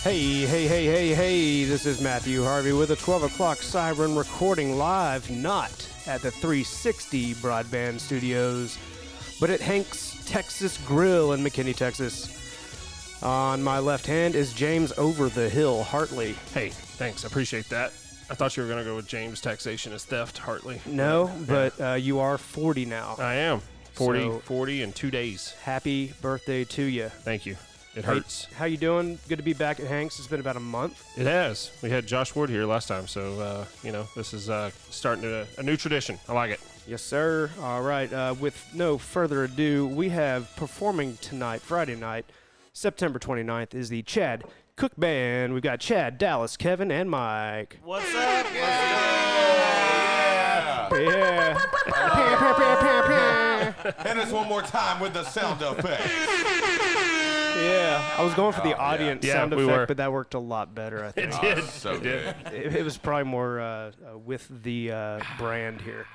Hey, this is Matthew Harvey with a 12 o'clock siren recording live, not at the 360 Broadband Studios, but at Hank's Texas Grill in McKinney, Texas. On my left hand is James Over the Hill Hartley. Hey, thanks. I appreciate that. I thought you were going to go with James Taxation is Theft Hartley. No, but you are 40 now. I am. 40 in 2 days. Happy Birthday to you. Thank you. It hurts. How you doing? Good to be back at Hank's. It's been about a month. It has. We had Josh Wood here last time, so, this is starting a new tradition. I like it. Yes, sir. All right. With no further ado, we have performing tonight, Friday night, September 29th, is the Chad Cooke Band. We've got Chad, Dallas, Kevin, and Mike. What's up? Yeah. Hit us one more time with the sound effect. Yeah, I was going for the audience sound effect, but that worked a lot better, I think. It did. So good. It was probably more with the brand here.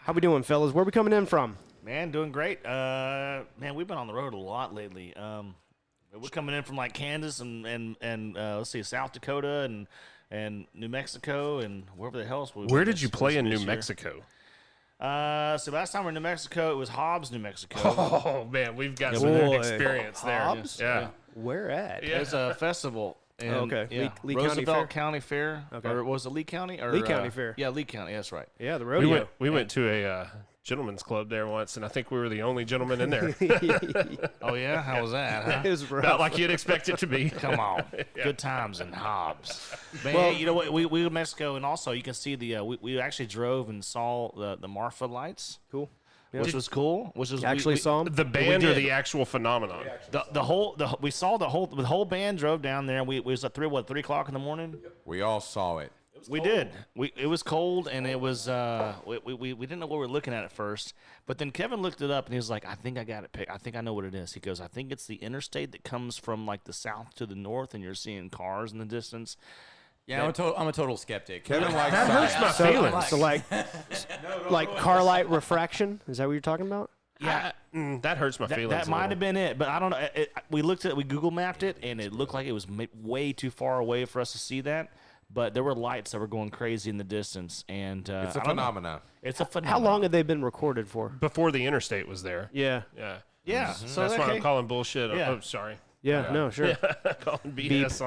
How we doing, fellas? Where we coming in from? Man, doing great. Man, we've been on the road a lot lately. We're coming in from like Kansas and let's see, South Dakota and New Mexico and wherever the hell else we were. Where did you play in New Mexico? So last time we were in New Mexico, it was Hobbs, New Mexico. Oh, man, we've got some experience there. Hobbs? Yeah. Where at? Yeah. There's a festival. In, Lee County Roosevelt Fair? County Fair. Okay. Or was it Lee County? Or, Lee County Fair. Yeah, Lee County. That's right. Yeah, the rodeo. We went to a gentleman's club there once, and I think we were the only gentleman in there. Oh, yeah? How was that, huh? It was rough. Not like you'd expect it to be. Come on. Good times in Hobbs. Man, Well- you know what? We were in Mexico, and also you can see we actually drove and saw the Marfa lights. Cool. Which was cool. Which was Actually saw them? The band or did. the actual phenomenon? We saw the whole band drove down there, and we was at 3 o'clock in the morning. We all saw it. We did. It was cold, and it was we didn't know what we were looking at first. But then Kevin looked it up, and he was like, "I think I got it picked. I think I know what it is." He goes, "I think it's the interstate that comes from like the south to the north, and you're seeing cars in the distance." Yeah, I'm a total skeptic. Kevin likes That hurts my feelings. So like car light refraction? Is that what you're talking about? Yeah, That hurts my feelings. that a might little. have been it, but I don't know. We looked at it, we Google mapped it, and it looked like it was way too far away for us to see that. But there were lights that were going crazy in the distance, and It's a I don't know. phenomenon. It's a How phenomenon. long have they been recorded for? Before the interstate was there. Yeah. Yeah. Yeah, so That's why okay. I'm calling bullshit. Yeah. Oh, sorry. Yeah, no, sure. Calling BS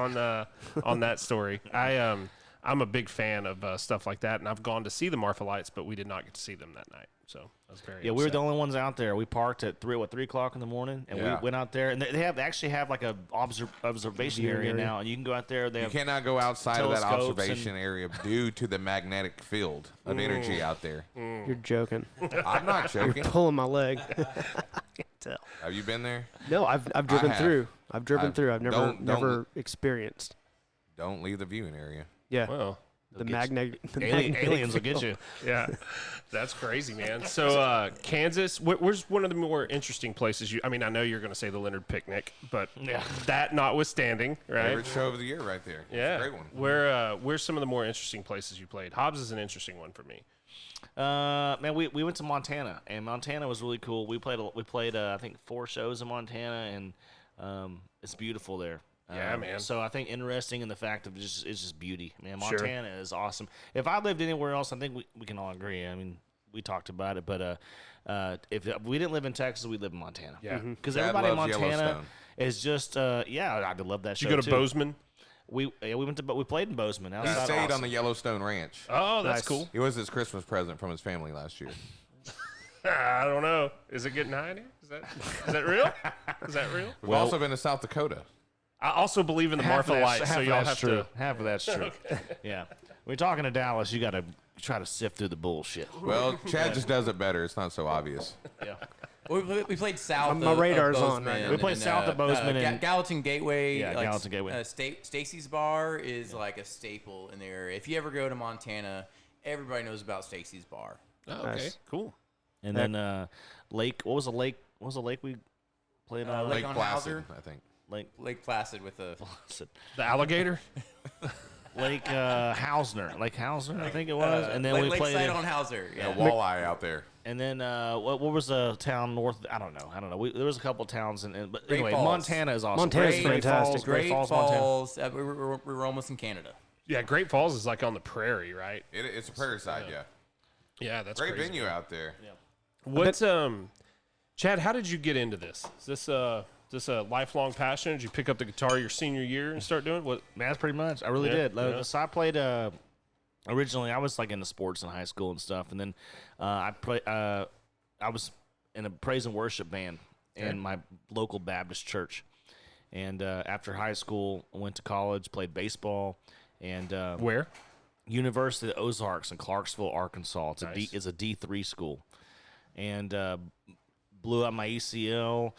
on that story. I'm a big fan of stuff like that, and I've gone to see the Marfa Lights, but we did not get to see them that night. So I was very Yeah, we were upset. the only ones out there. We parked at 3 o'clock in the morning, and Yeah. we went out there. And they actually have like a observation Viewing area area. now, and you can go out there. They You have cannot go outside of that telescopes observation area due to the magnetic field of energy out there. You're joking. I'm not joking. Pulling my leg. Tell. Have you been there? No, I've driven have. through. I've driven I've- through. I've don't- never experienced. Don't leave the viewing area. Yeah. Well, the magnetic aliens will get you. yeah, that's crazy, man. So Kansas, where's one of the more interesting places? I know you're going to say the Leonard Picnic, but Yeah. that notwithstanding, right? Favorite show of the year right there. Yeah, It's a great one. Where's some of the more interesting places you played? Hobbs is an interesting one for me. Man, we went to Montana, and Montana was really cool. We played I think 4 shows in Montana, and it's beautiful there. Yeah, man. So I think interesting in the fact of it's just beauty, man. Sure. Montana is awesome. If I lived anywhere else, I think we can all agree. I mean, we talked about it, but if we didn't live in Texas, we'd live in Montana. Yeah. because Chad everybody in loves Montana Yellowstone. is just I'd love that Did show you go to too. Bozeman? We went to we played in Bozeman. He Outside stayed Austin. on the Yellowstone Ranch. Oh, that's Nice. cool. It was his Christmas present from his family last year. I don't know. Is it getting high in here? Is that real? Is that real? We've also been to South Dakota. I also believe in the Half of Marfa that's- Lights, so half of y'all that's have true. to. Half of that's true. Yeah. When you're talking to Dallas, you got to try to sift through the bullshit. Well, Chad just does it better. It's not so obvious. Yeah. We played south. My of radar's on Bozeman, right now. We played and, south of Bozeman and- Gallatin Gateway. Yeah, Gallatin Gateway. Stacy's Bar is like a staple in there. If you ever go to Montana, everybody knows about Stacy's Bar. Oh, okay, Nice. cool. And then lake. What was the lake? What was the lake we played on? Lake Lake on Placid, Hauser? I think. Lake. Lake Placid with a. The alligator. Lake Hausner, I think it was, and then we played Lakeside on Hauser. Yeah, Yeah. walleye out there. And then what was the town north? I don't know. There was a couple towns, but Great anyway, Falls. Montana is awesome. Montana's Great fantastic. Great Falls, Falls. Montana. We were almost in Canada. Yeah, Great Falls is like on the prairie, right? It's a prairie side, yeah. Yeah, that's Great crazy. venue out there. What's Chad? How did you get into this? Is this a lifelong passion? Did you pick up the guitar your senior year and start doing what? That's pretty much. I really Yeah, did. yeah. So I played. Originally, I was like into sports in high school and stuff, and then I was in a praise and worship band in my local Baptist church. And after high school, I went to college, played baseball, and Where? University of the Ozarks in Clarksville, Arkansas. Nice. It's a D3 school, and blew up my ACL.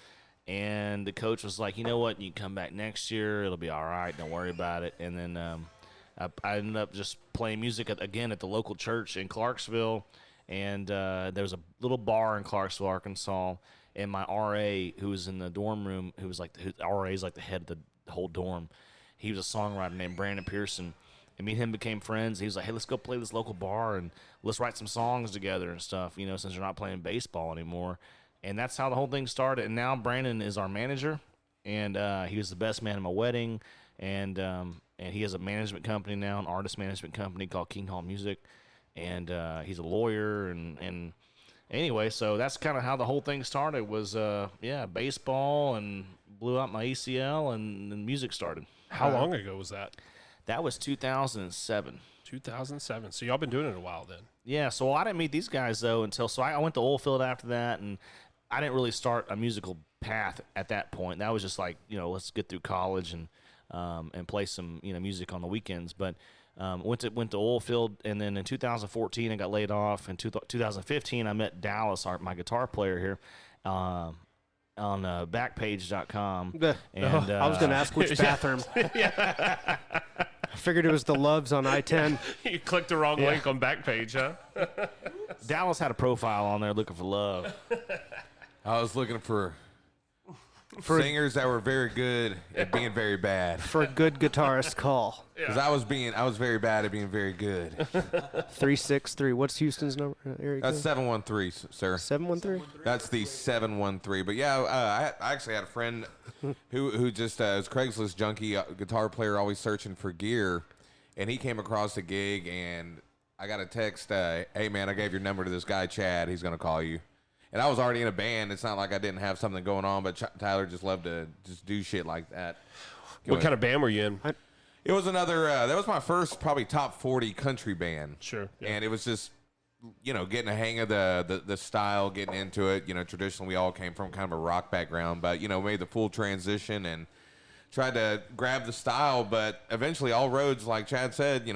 And the coach was like, you know what? You can come back next year. It'll be all right. Don't worry about it. And then I ended up just playing music again at the local church in Clarksville. And there was a little bar in Clarksville, Arkansas. And my RA, who was in the dorm room, RA is like the head of the whole dorm. He was a songwriter named Brandon Pearson. And me and him became friends. He was like, hey, let's go play this local bar and let's write some songs together and stuff, since you're not playing baseball anymore. And that's how the whole thing started. And now Brandon is our manager, and he was the best man at my wedding. And he has a management company now, an artist management company called King Hall Music. And he's a lawyer. And anyway, so that's kind of how the whole thing started was, baseball, and blew out my ACL, and then music started. How long ago was that? That was 2007. 2007. So y'all been doing it a while then. Yeah, so I didn't meet these guys, though, I went to Oilfield after that, and I didn't really start a musical path at that point. That was just like, let's get through college and play some, music on the weekends. But went to Oilfield, and then in 2014 I got laid off. In 2015 I met Dallas, my guitar player here, on Backpage.com. And I was going to ask which bathroom. I figured it was the Loves on I-10. You clicked the wrong link on Backpage, huh? Dallas had a profile on there looking for love. I was looking for singers that were very good at being very bad. For a good guitarist call. Because I was very bad at being very good. 363. What's Houston's number? Area That's code? 713, sir. 713? That's the 713. But yeah, I actually had a friend who just was Craigslist junkie, guitar player, always searching for gear, and he came across a gig, and I got a text, hey man, I gave your number to this guy Chad. He's gonna call you. And I was already in a band. It's not like I didn't have something going on, but Tyler just loved to just do shit like that. What kind of band were you in? It was another. That was my first probably top 40 country band. Sure. Yeah. And it was just, getting a hang of the style, getting into it. Traditionally we all came from kind of a rock background, but made the full transition and tried to grab the style. But eventually, all roads, like Chad said,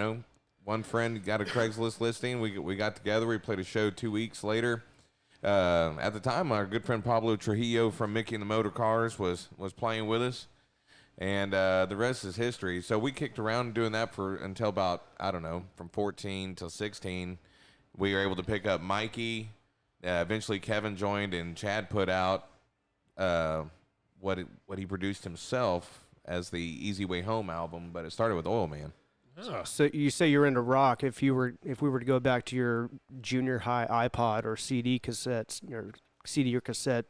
one friend got a Craigslist listing. We got together. We played a show 2 weeks later. At the time, our good friend Pablo Trujillo from Mickey and the Motor Cars was playing with us, and the rest is history. So we kicked around doing that until about, I don't know, from 14 till 16. We were able to pick up Mikey. Eventually, Kevin joined, and Chad put out what he produced himself as the Easy Way Home album, but it started with Oil Man. Oh. So you say you're into rock. If we were to go back to your junior high iPod or CD cassettes, your CD or cassette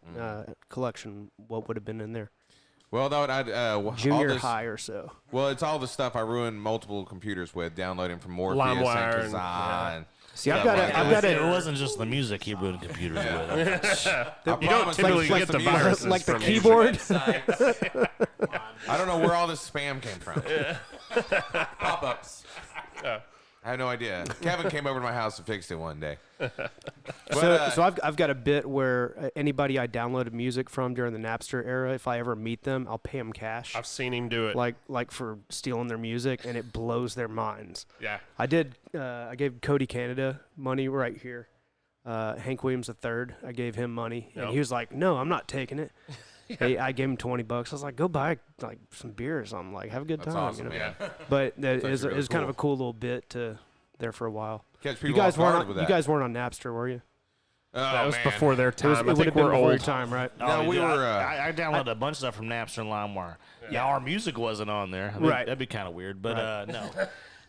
collection, what would have been in there? Well, that Junior high or so. Well, it's all the stuff I ruined multiple computers with, downloading from Morpheus LimeWire and and- Kazaa. See, I've got It it. wasn't just the music he ruined computers with. You don't typically get the viruses like the from keyboard. I don't know where all this spam came from. Pop-ups. I have no idea. Kevin came over to my house and fixed it one day. So I've got a bit where anybody I downloaded music from during the Napster era, if I ever meet them, I'll pay them cash. I've seen him do it. like for stealing their music, and it blows their minds. Yeah. I did. I gave Cody Canada money right here. Hank Williams III. I gave him money, and he was like, "No, I'm not taking it." Hey, I gave him $20. I was like, "Go buy like some beer or something. Like, have a good That's time." awesome, you know? man. But it was really kind of cool. a cool little bit to there for a while. Catch You people guys off guard weren't. with You that. guys weren't on Napster, were you? That was man. before their time. I It would think have been we're before your old. time, right? No, we dude, were. I downloaded a bunch of stuff from Napster and LimeWire. Yeah, our music wasn't on there. I mean, Right. That'd be kind of weird, but no.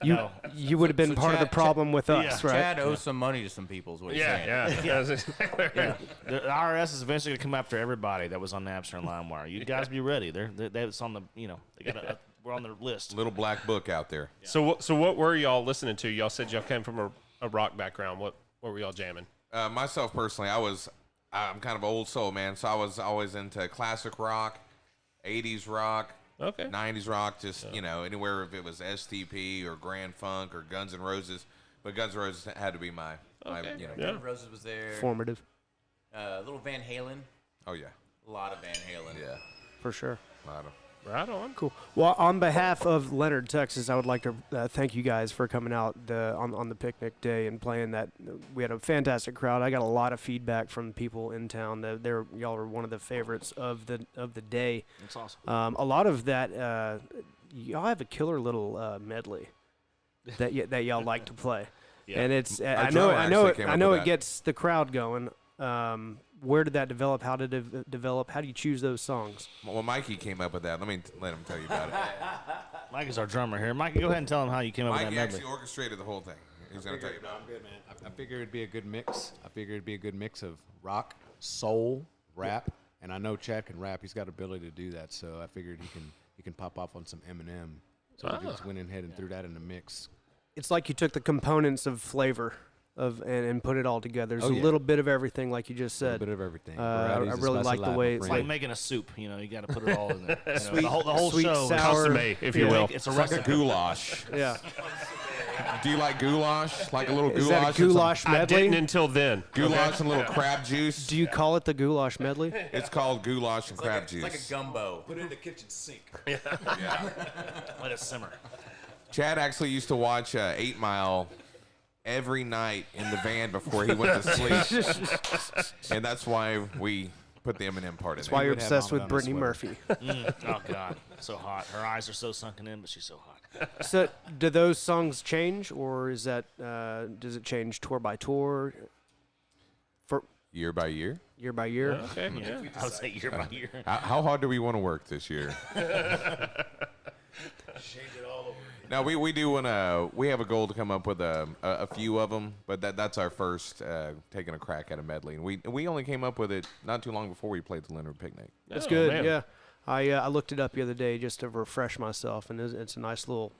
You would have been So part of the Chad- problem with us, right? Chad owes some money to some people. Is what he's saying. Yeah. That's exactly right. Yeah. The IRS is eventually going to come after everybody that was on Napster and LimeWire. You guys be ready. It's on the, they got we're on their list. Little black book out there. So what were y'all listening to? Y'all said y'all came from a rock background. What were y'all jamming? Myself personally, I'm kind of old soul, man. So I was always into classic rock, 80s rock, Okay. 90s rock, just, anywhere if it was STP or Grand Funk or Guns N' Roses. But Guns N' Roses had to be my Okay. you know. Yeah. Roses was there. Formative, Little Van Halen. Oh, yeah. A lot of Van Halen. Yeah. for sure. I don't- Right on. Cool. Well, on behalf of Leonard, Texas, I would like to thank you guys for coming out on the picnic day and playing that. We had a fantastic crowd. I got a lot of feedback from people in town that y'all are one of the favorites of the day. That's awesome. A lot of that, y'all have a killer little medley that y'all like to play, Yeah. and it's Our I drummer know actually came up it with that. gets the crowd going. Where did that develop? How did it develop? How do you choose those songs? Well, Mikey came up with that. Let him tell you about it. Mike is our drummer here. Mike, go ahead and tell him how you came up with Mikey that medley. actually orchestrated the whole thing. He's going to tell you about it. I'm good, man. I figured it'd be a good mix. I figured it'd be a good mix of rock, soul, rap, and I know Chad can rap. He's got ability to do that, so I figured he can pop off on some Eminem. So we just went ahead and threw that in the mix. It's like you took the components of flavor and put it all together. There's Oh, a yeah. little bit of everything, like you just A said. bit of everything. I Varieties is really less like the alive, way my it's It's friend. like making a soup. You got to put it all in there. The Sweet- whole sweet, show. sour. Custom made, if you will. It's a It's like a recipe. goulash. Yeah. Do you like goulash? Like a little Is goulash? that a and some- goulash I medley? didn't until then. Goulash and a little crab juice. Do you call it the goulash medley? It's called goulash and crab juice. It's like a gumbo. Put it in the kitchen sink. Yeah. Let it simmer. Chad actually used to watch 8 Mile every night in the van before he went to sleep. And that's why we put the Eminem part in That's why there. you're would have obsessed Mama with on a Brittany sweater. Murphy. Oh, God. So hot. Her eyes are so sunken in, but she's so hot. So, do those songs change, or is that does it change tour by tour, for Year by year. year by year? Okay. Yeah. I would say year by year. How hard do we want to work this year? Now we do want to. We have a goal to come up with a few of them, but that's our first taking a crack at a medley, and we only came up with it not too long before we played the Leonard Picnic. That's Oh, good. man. Yeah, I looked it up the other day just to refresh myself, and it's a nice little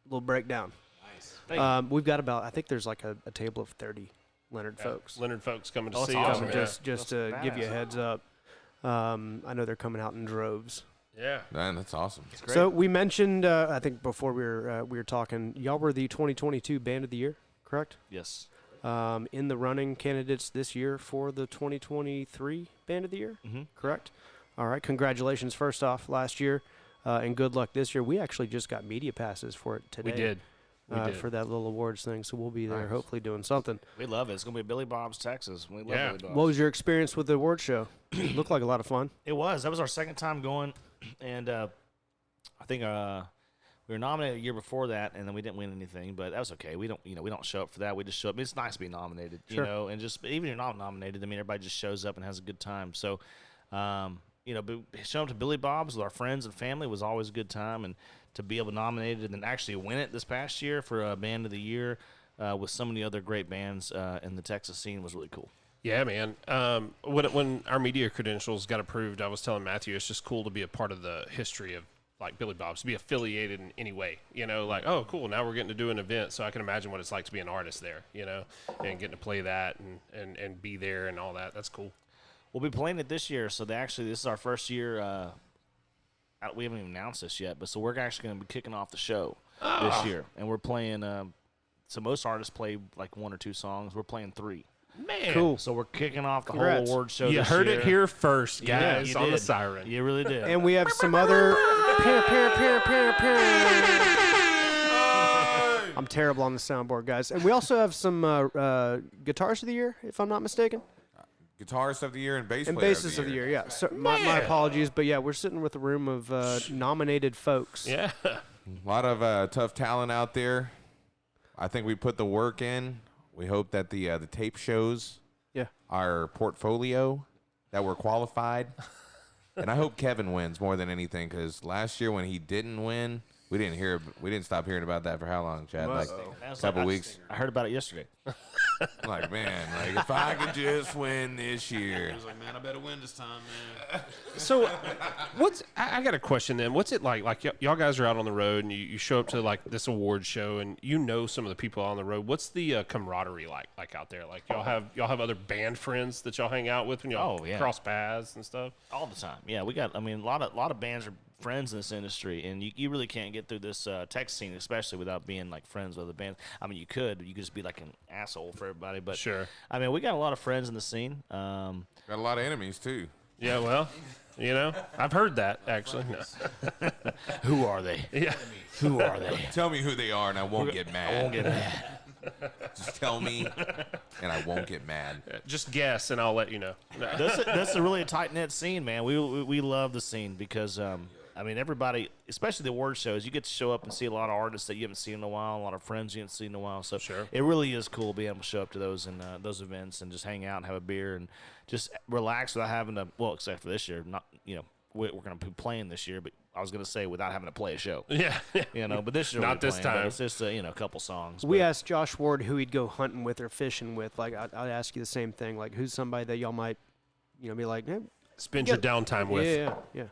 breakdown. Thank We've got about, I think there's like a table of 30 Leonard folks. Leonard folks coming to Oh, that's see awesome. us. Just That's to give you a badass. heads up. I know they're coming out in droves. Yeah. Man, that's awesome. So we mentioned, I think before we were talking, y'all were the 2022 Band of the Year, correct? Yes. In the running candidates this year for the 2023 Band of the Year, correct? All right, congratulations first off last year, and good luck this year. We actually just got media passes for it today. We did. We did. For that little awards thing, so we'll be there Nice. hopefully doing something. We love it. It's going to be Billy Bob's, Texas. We love Yeah. Billy Bob's. What was your experience with the award show? Looked like a lot of fun. It was. That was our second time going, and I think we were nominated a year before that, and then we didn't win anything. But that was okay. We don't show up for that. We just show up. It's nice to be nominated, Sure. and just even if you're not nominated, I mean, everybody just shows up and has a good time. So, showing up to Billy Bob's with our friends and family was always a good time, and to be able to nominate it and then actually win it this past year for a Band of the Year with so many other great bands in the Texas scene was really cool. Yeah, man. When our media credentials got approved, I was telling Matthew it's just cool to be a part of the history of like Billy Bob's, to be affiliated in any way. Like, oh, cool, now we're getting to do an event, so I can imagine what it's like to be an artist there, and getting to play that and be there and all that. That's cool. We'll be playing it this year, so this is our first year. We haven't even announced this yet, but so we're actually going to be kicking off the show this year, and we're playing. So most artists play like 1 or 2 songs. We're playing 3. Man. Cool. So we're kicking off the Congrats. whole award show. You this heard year. it here first, You guys, did. on the siren. You really did. And we have some other. I'm terrible on the soundboard, guys. And we also have some guitars of the year, if I'm not mistaken. Guitarist of the year and bass And player basses of the year, yeah. So my apologies, but yeah, we're sitting with a room of nominated folks. Yeah. A lot of tough talent out there. I think we put the work in. We hope that the tape shows Yeah. our portfolio, that we're qualified. And I hope Kevin wins more than anything, because last year when he didn't win, We didn't stop hearing about that for how long, Chad? Like That's a couple like- weeks. I heard about it yesterday. Like, man, like if I could just win this year. He was like, man, I better win this time, man. So, I got a question then. What's it like? Like, y'all guys are out on the road and you show up to like this award show and you know some of the people on the road. What's the camaraderie like out there? Like, y'all have other band friends that y'all hang out with when y'all cross paths and stuff? All the time. Yeah, we got, I mean, a lot of bands are friends in this industry, and you really can't get through this Texas scene, especially without being like friends with other bands. I mean, you could just be like an asshole for everybody, but Sure. I mean, we got a lot of friends in the scene. Got a lot of enemies too. Yeah, well, you know, I've heard that actually. No. Who are they? Yeah. Who are they? Tell me who they are, and I won't get mad. I won't get mad. Just tell me, and I won't get mad. Just guess, and I'll let you know. No. That's a really tight knit scene, man. We love the scene because I mean, everybody, especially the award shows, you get to show up and see a lot of artists that you haven't seen in a while, a lot of friends you haven't seen in a while. So Sure. it really is cool being able to show up to those and those events and just hang out and have a beer and just relax without having to. Well, except for this year, not we're going to be playing this year, but I was going to say without having to play a show. Yeah. But this year Not we're this playing, but time. It's just a couple songs. We but- asked Josh Ward who he'd go hunting with or fishing with. Like, I'd ask you the same thing. Like, who's somebody that y'all might, be like, hey, Spend your downtime with. yeah.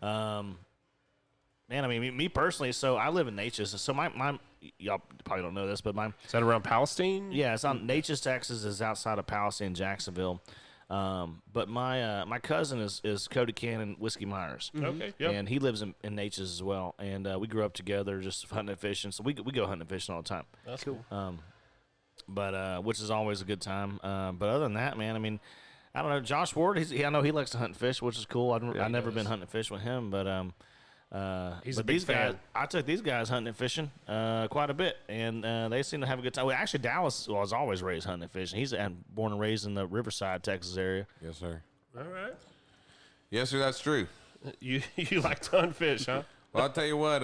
Man, I mean, me personally, so I live in Natchez. So my y'all probably don't know this, but my Is that around Palestine? yeah, it's on Natchez, Texas, is outside of Palestine, Jacksonville. But my cousin is Cody Cannon, Whiskey Myers, Okay. Yep. and he lives in Natchez as well. And we grew up together, just hunting and fishing. So we go hunting and fishing all the time. That's cool. But which is always a good time. But other than that, man, I mean, I don't know. Josh Ward, I know he likes to hunt and fish, which is cool. I've never been hunting and fish with him, but He's but a big these guys, fan. I took these guys hunting and fishing quite a bit, and they seem to have a good time. Well, actually, Dallas was always raised hunting and fishing. He's born and raised in the Riverside, Texas area. Yes, sir. All right. Yes, sir. That's true. You like to hunt fish, huh? Well, I'll tell you what.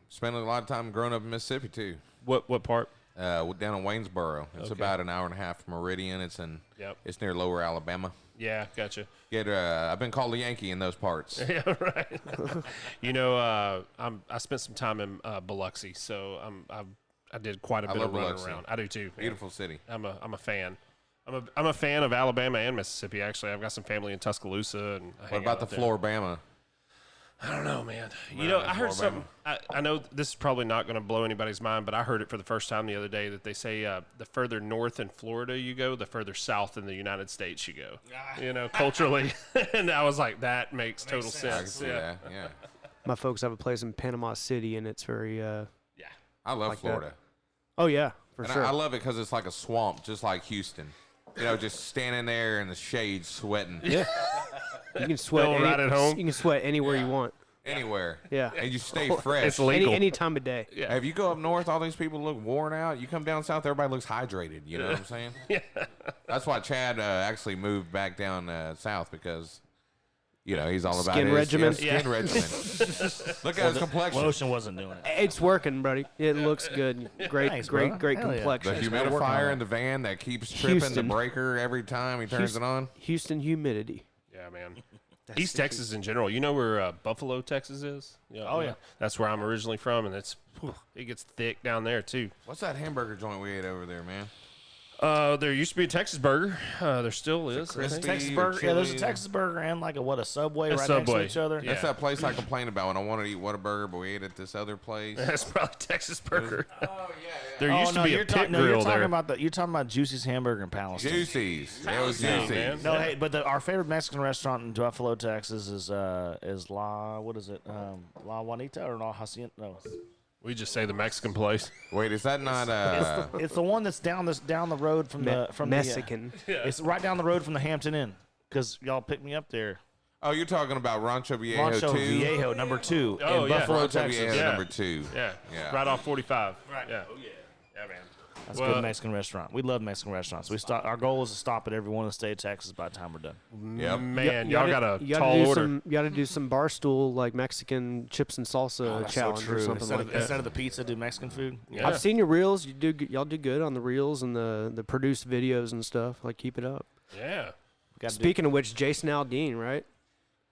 Spent a lot of time growing up in Mississippi too. What part? Down in Waynesboro. It's Okay. about an hour and a half from Meridian. It's Yep. It's near Lower Alabama. Yeah, gotcha. I've been called a Yankee in those parts. Yeah, right. I spent some time in Biloxi, so I did quite a bit love of running Biloxi. around. I do too. man. Beautiful city. I'm a fan. I'm a fan of Alabama and Mississippi. Actually, I've got some family in Tuscaloosa, and I What hang about out the up there. Floribama? I don't know, man. No, I heard Floribama. something. I know this is probably not going to blow anybody's mind, but I heard it for the first time the other day that they say the further north in Florida you go, the further south in the United States you go. Culturally, and I was like, that makes total sense. I can sense. see Yeah. that. Yeah. My folks have a place in Panama City, and it's very, Yeah. I love Like that. Florida. oh, yeah, for And sure. I love it because it's like a swamp, just like Houston. Just standing there in the shade, sweating You can sweat Feel right at home? You can sweat anywhere you want. anywhere. Yeah. And you stay fresh. It's legal. Any time of day. Yeah. If you go up north, all these people look worn out. You come down south, everybody looks hydrated. You know what I'm saying? Yeah. That's why Chad actually moved back down south because, he's all about Skin his regimen? skin regimen. Look at his complexion. Lotion wasn't doing it. It's working, buddy. It looks good. Great, Thanks, great, brother. great Hell yeah. The complexion. Working on humidifier it. in the van that keeps tripping the Houston. breaker every time he turns it on. Houston humidity. Yeah, man. East Texas in general. You know where Buffalo, Texas is? Oh, yeah. That's where I'm originally from, and it gets thick down there too. What's that hamburger joint we ate over there, man? There used to be a Texas burger. There still is. I crispy think. Texas or burger. Yeah, there's a chili? Texas burger and like a Subway right next Subway. to each other. Yeah. That's that place I complained about when I wanted to eat Whataburger, but we ate at this other place. That's probably Texas burger. Oh yeah. There Oh, used to no, be a you're pit no, you're grill talking there. about you're talking about Juicy's Hamburger in Palestine. Juicy's. It was Yeah, Juicy's. man. No, hey, but our favorite Mexican restaurant in Buffalo, Texas is La what is it? La Juanita or La Hacienda? No, We just say the Mexican place. Wait, is that not it's the one that's down the road from the Mexican. It's right down the road from the Hampton Inn because y'all picked me up there. Oh, you're talking about Rancho Viejo Rancho 2? Viejo number 2 Oh, in yeah. Buffalo, Rancho Texas. Viejo Yeah. number 2. Yeah. Yeah. Right off 45. Right. Yeah. Oh, yeah. Yeah, man. That's a Well, good Mexican restaurant. We love Mexican restaurants. Our goal is to stop at every one in the state of Texas by the time we're done. Yep. Man, You y'all gotta- got a you gotta tall do order. You got to do some barstool like Mexican chips and salsa challenge or something Instead like of, that. instead of the pizza, do Mexican food. Yeah. I've seen your reels. Y'all do good on the reels and the produced videos and stuff. Like, keep it up. Yeah. Gotta do- Speaking of which, Jason Aldean, right?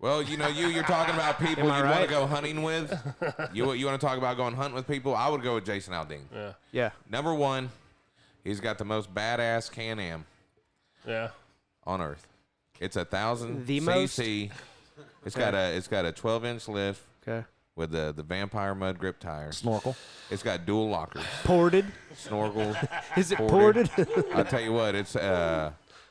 Well, you're talking about people you Am I want to right? go hunting with. You want to talk about going hunting with people? I would go with Jason Aldean. Yeah. Number one, he's got the most badass Can-Am Yeah. on earth. It's 1,000 The cc. It's got a 12-inch lift Okay. with the Vampire mud grip tires. Snorkel. It's got dual lockers, Ported. snorkel. Is it ported? I tell you what, it's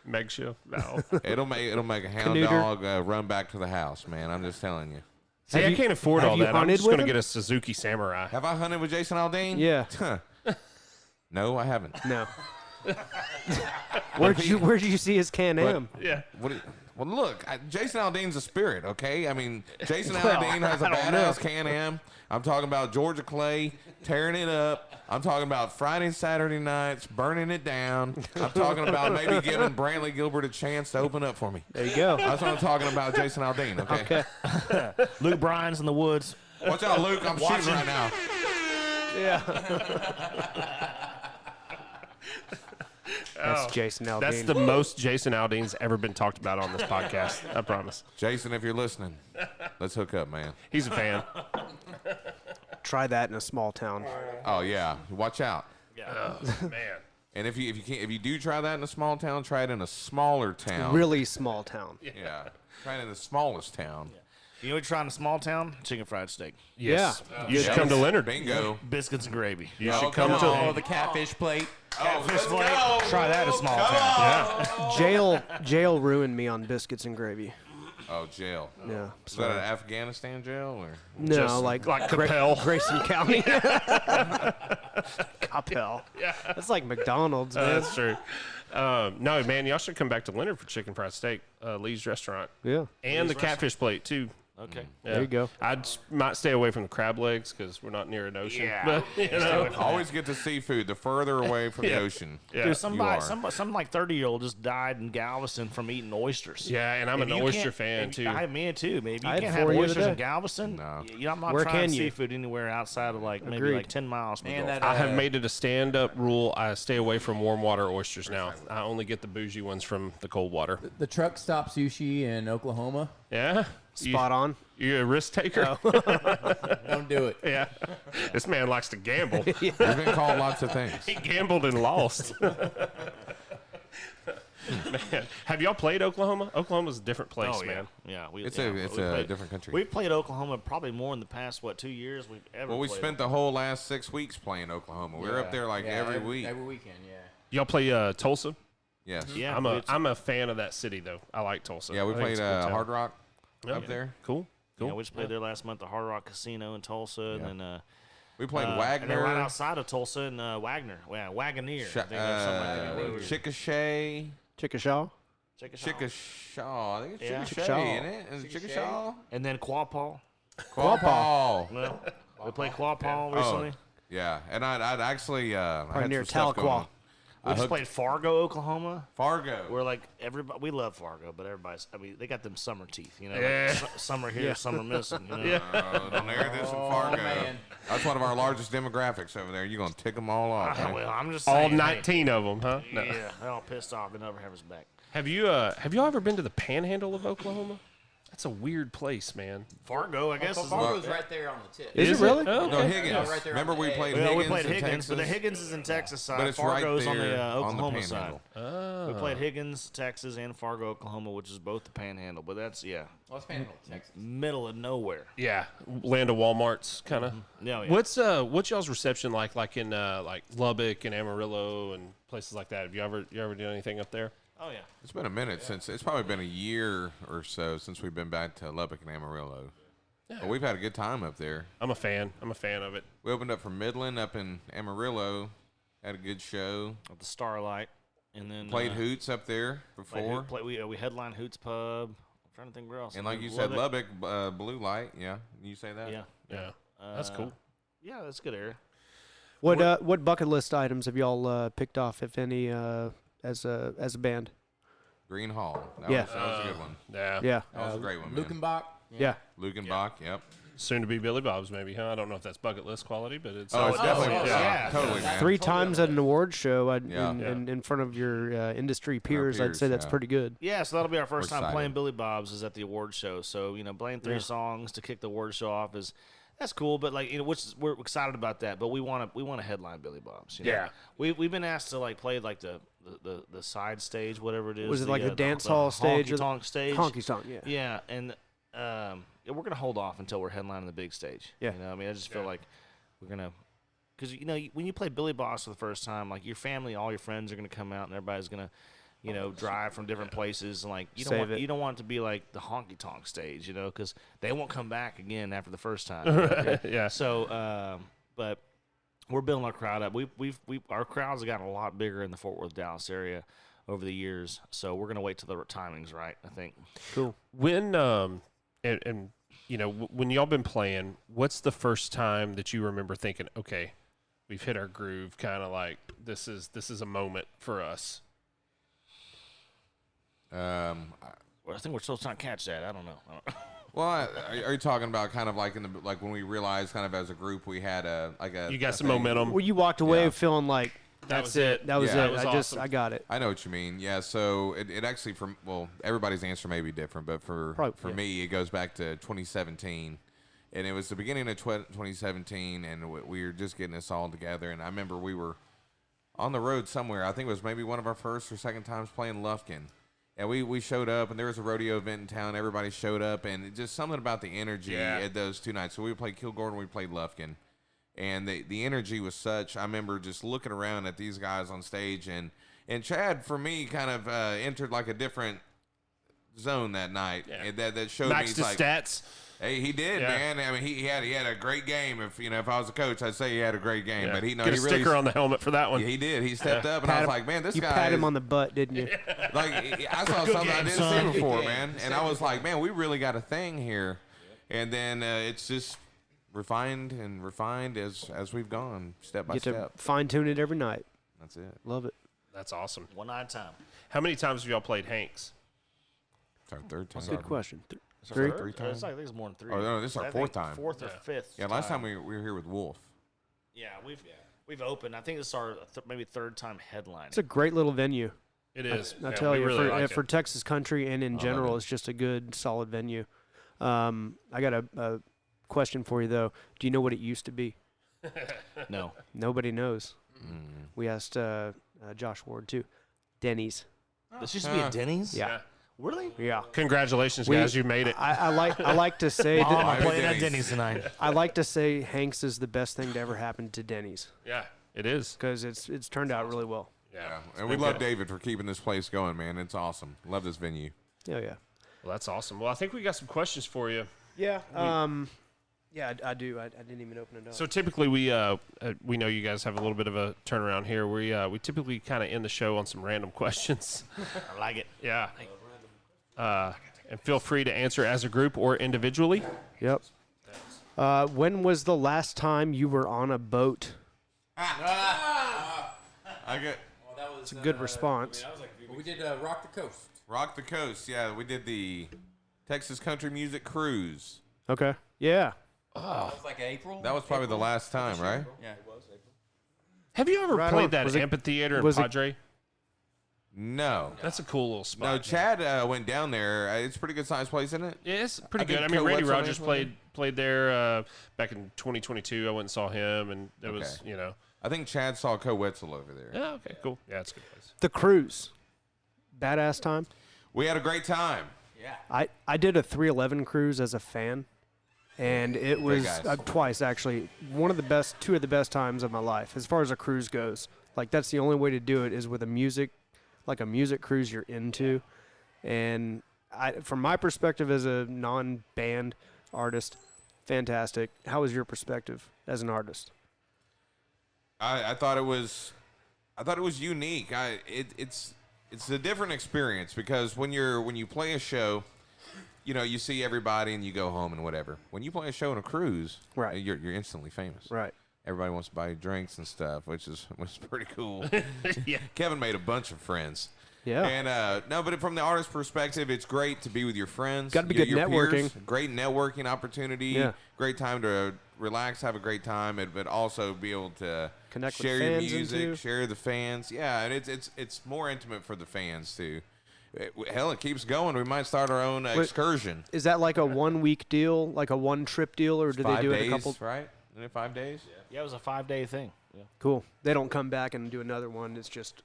Meg shift valve. it'll make a hound Canooter. dog run back to the house, man. I'm just telling you. See, Have I you- can't afford have all you that. I'm hunted just with going to him? get a Suzuki Samurai. Have I hunted with Jason Aldean? Yeah. No, I haven't. No. Where'd you see his Can-Am? Yeah. Well, look, Jason Aldean's a spirit, okay? I mean, Jason Aldean has a badass Can-Am. I'm talking about Georgia Clay tearing it up. I'm talking about Friday and Saturday nights burning it down. I'm talking about maybe giving Brantley Gilbert a chance to open up for me. There you go. That's what I'm talking about, Jason Aldean, okay? Okay. Luke Bryan's in the woods. Watch out, Luke. I'm shooting right now. Yeah. Oh, That's Jason Aldean. That's the most Jason Aldean's ever been talked about on this podcast. I promise. Jason, if you're listening, let's hook up, man. He's a fan. Try that in a small town. Oh, yeah. Watch out. Oh, man. And if you do try that in a small town, try it in a smaller town. Really small town. Yeah. Try it in the smallest town. You know what you try in a small town? Chicken fried steak. Yes. Yeah. You should come to Leonard. Bingo. Biscuits and gravy. You should come to. Oh, the catfish plate. Fish plate. Try that in a small town. Jail ruined me on biscuits and gravy. Oh, jail. Yeah. Is that an Afghanistan jail or? No, Just like Capel. Grayson County. Capel. Yeah. That's like McDonald's, man. That's true. No, man, y'all should come back to Leonard for chicken fried steak, Lee's restaurant, Yeah. and the catfish plate too. Okay. Yeah. There you go. Might stay away from the crab legs because we're not near an ocean. Yeah. But, you know, Always get the seafood the further away from the Yeah. ocean. yeah. Dude, You are. some like 30-year-old just died in Galveston from eating oysters. Yeah, and I'm If an you oyster can't- fan if- too. Me too, maybe. I You had can't have 4 the other oysters in day. Galveston. No. I'm not Where trying can you? seafood anywhere outside of like maybe Agreed. like 10 miles from the And Gulf. that I have made it a stand-up rule. I stay away from warm water oysters now. I only get the bougie ones from the cold water. the truck stop sushi in Oklahoma. Yeah, Spot on. You a risk taker? Don't do it. Yeah, this man likes to gamble. You've been called lots of things. He gambled and lost. Man, have y'all played Oklahoma? Oklahoma's a different place, Oh, yeah. man. Yeah, It's yeah, a we it's played- a different country. We've played Oklahoma probably more in the past 2 years we've ever. Well, we played spent the whole last 6 weeks playing Oklahoma. We were up there like every week. Every weekend, yeah. Y'all play Tulsa? Yes. Yeah, I'm a fan of that city though. I like Tulsa. Yeah, we I think played it's a cool town. Hard Rock Yeah. up there. Cool. Yeah, we just played there last month, the Hard Rock Casino in Tulsa, and then We played and then right Wagner, outside of Tulsa in Wagner, Wagoneer. I think or something like that. Chickasha, Chickashaw. Check us out. Chickashaw. I think it's Yeah. Chickasha, isn't it? Is it Chickashaw? And then Quapaw. Quapaw. Well, we played Quapaw recently. Yeah, and I'd actually I had near some stuff going Tahlequah. on. We just played Fargo, Oklahoma. Fargo. We're like everybody. We love Fargo, but everybody's. I mean, they got them summer teeth. You know, Yeah. like, summer here, summer missing. You know? Don't air this in Fargo. man. That's one of our largest demographics over there. You're gonna tick them all off. man. Well, I'm just All saying, hey, 19 of them, huh? No. Yeah, they're all pissed off. They never have us back. Have y'all ever been to the Panhandle of Oklahoma? That's a weird place, man. Fargo, I guess. Is Fargo's right there on the tip. Is it really? Oh, No, okay. Higgins. Yeah, right there Remember on we the played edge. Well, Higgins we played in Higgins, Texas? but the Higgins is in Texas side. But it's Fargo's right on the there on the Oklahoma side. Panhandle. Oh. We played Higgins, Texas, and Fargo, Oklahoma, which is both the Panhandle. But that's Well, it's Panhandle, Texas. middle of nowhere. Yeah, land of Walmarts, kind of. Yeah, yeah. What's y'all's reception like in like Lubbock and Amarillo and places like that? Have you ever done anything up there? Oh yeah. It's been a minute since. It's probably been a year or so since we've been back to Lubbock and Amarillo. But we've had a good time up there. I'm a fan of it. We opened up for Midland up in Amarillo. Had a good show. At the Starlight, and then Played Hoots up there before. we headlined Hoots Pub. I'm trying to think where else. And like you said, Lubbock, Blue Light. Yeah, you say that? Yeah. Yeah, that's cool. Yeah, that's a good area. What bucket list items have y'all picked off, if any, as a band? Green Hall. That Yeah. was a good one. Yeah, Yeah. That was a great one, man. Lukenbach. Yeah. Lukenbach, yep. Soon to be Billy Bob's, maybe, huh? I don't know if that's bucket list quality, but it's. Oh, it's definitely yeah. totally, man. 3 times at an award show Yeah. in front of your industry peers, I'd say that's yeah. pretty good. Yeah, so that'll be our first We're time excited. playing Billy Bob's is at the award show. So playing 3 songs to kick the award show off that's cool. But we're excited about that. But we want to headline Billy Bob's. Yeah. we've been asked to play the side stage, whatever it is. Was it like the dance hall stage? Honky tonk stage. Honky tonk, yeah. Yeah, and we're gonna hold off until we're headlining the big stage. Yeah. I just feel like we're gonna, because when you play Billy Bob's for the first time, like your family, all your friends are gonna come out, and everybody's gonna, drive from different places, and you don't want it to be like the honky tonk stage, because they won't come back again after the first time. Yeah. So, but we're building our crowd up. Our crowds have gotten a lot bigger in the Fort Worth, Dallas area over the years. So we're gonna wait till the timing's right, I think. Cool. When when y'all been playing, what's the first time that you remember thinking, okay, we've hit our groove, kind of like this is a moment for us? Well, I think we're still trying to catch that. I don't know. Well, are you talking about kind of like when we realized kind of as a group we had You got some thing? momentum. Well, you walked away Yeah. feeling like That that's was it. it. That was Yeah. it. That was awesome. I got it. I know what you mean. Yeah, so it actually everybody's answer may be different, but for me it goes back to 2017, and it was the beginning of 2017, and we were just getting this all together. And I remember we were on the road somewhere. I think it was maybe one of our first or second times playing Lufkin. And we showed up, and there was a rodeo event in town. Everybody showed up, and it just something about the energy at those 2 nights. So we played Kilgore and we played Lufkin. And the energy was such. I remember just looking around at these guys on stage, and Chad, for me, kind of entered like a different zone that night. Yeah. And that showed Maxed me his like, stats. hey, he did, Yeah. man. I mean, he had a great game. If I was a coach, I'd say he had a great game. Yeah. But he Get a really sticker on the helmet for that one. Yeah, he did. He stepped up, and I was like, man, this you guy. pat him is- on the butt, didn't you? like I saw something I game, didn't son. see before, man. And I was like, man, we really got a thing here. And then it's just refined as we've gone step by Get to step. fine tune it every night. That's it. Love it. That's awesome. One night at a time. How many times have y'all played Hanks? It's our third time. Good question. It's our 3? third? Three times? I think it's more than 3. Oh, no, this is our I fourth think time. Fourth or fifth. Yeah, last time we were here with Wolf. Yeah, we've opened. I think this is our maybe third time headlining. It's a great little venue. It is. I Yeah, tell we you, really like for it. Texas country and in general, it. it's just a good, solid venue. I got a question for you though. Do you know what it used to be? No. Nobody knows. We asked Josh Ward too. Denny's. This used to be a Denny's? Yeah. Really? Yeah. Congratulations, guys! You made it. I like to say Mom, that, I'm playing at Denny's. Denny's tonight. I like to say Hanks is the best thing to ever happen to Denny's Yeah, it is. because it's turned out really well. Yeah, And we love David for keeping this place going, man. It's awesome. Love this venue. Oh yeah. Well, that's awesome. Well, I think we got some questions for you. Yeah. Yeah, I do. I didn't even open it up. So typically we know you guys have a little bit of a turnaround here. We typically kind of end the show on some random questions. I like it. Yeah. And feel free to answer as a group or individually. Yep. When was the last time you were on a boat? I get It's a good response. We did Rock the Coast. Rock the Coast. Yeah, we did the Texas Country Music Cruise. Okay. Yeah. That was like April. That was probably the last time, right? Yeah. Have you ever Right played on. that Was it- amphitheater in was it- Padre? No. That's a cool little spot. No, Chad went down there. It's a pretty good sized place, isn't it? Yeah, it's pretty I think good. I mean, Randy Co-Wetzel Rogers is one of played there back in 2022. I went and saw him, and it was, Okay. I think Chad saw Co-Wetzel over there. Yeah, okay, cool. Yeah, it's a good place. The cruise. Badass time. We had a great time. Yeah. I did a 311 cruise as a fan, and it was guys. twice actually. Two of the best times of my life as far as a cruise goes. Like that's the only way to do it is with a music cruise you're into, and from my perspective as a non-band artist, fantastic. How was your perspective as an artist? I thought it was unique. It's a different experience because when you play a show, you see everybody and you go home and whatever. When you play a show on a cruise, Right. you're instantly famous. Right. Everybody wants to buy you drinks and stuff, which was pretty cool. Yeah. Kevin made a bunch of friends. Yeah. And no, but from the artist perspective, it's great to be with your friends. Gotta be your good networking. peers. Great networking opportunity. Yeah. Great time to relax, have a great time, but also be able to Connect with share your fans music, into. share the fans. Yeah, and it's more intimate for the fans too. Hell, it keeps going. We might start our own excursion. Is that like a 1 week deal, like a 1 trip deal, or do they 5 do days, it a couple? right? Isn't it 5 days? Yeah, it was a 5-day thing. Yeah. Cool. They don't come back and do another one. It's just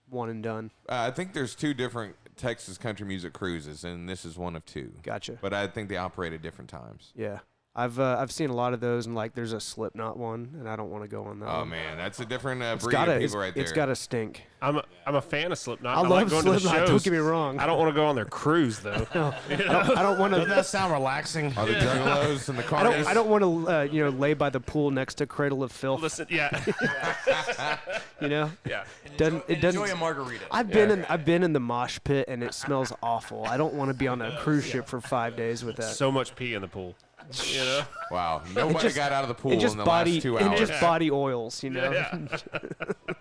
one and done. I think there's 2 different Texas country music cruises, and this is one of 2. Gotcha. But I think they operate at different times. Yeah. I've seen a lot of those, and like there's a Slipknot one, and I don't want to go on that. Oh one. man, that's a different It's breed of gotta, people right there. it's gotta stink. I'm a fan of Slipknot. I like love going to the Slipknot. Don't shows. get me wrong. I don't want to go on their cruise though. I don't want Doesn't to. that sound relaxing? Are the juggalos and the carnies? I don't want to lay by the pool next to Cradle of Filth. Listen, yeah, You know, yeah. it doesn't. Enjoy a margarita. I've been in the mosh pit and it smells awful. I don't want to be on a cruise ship for 5 days with that. So much pee in the pool. You know? Wow, nobody got out of the pool It just in the body last 2 hours. it just body oils, you know. Yeah.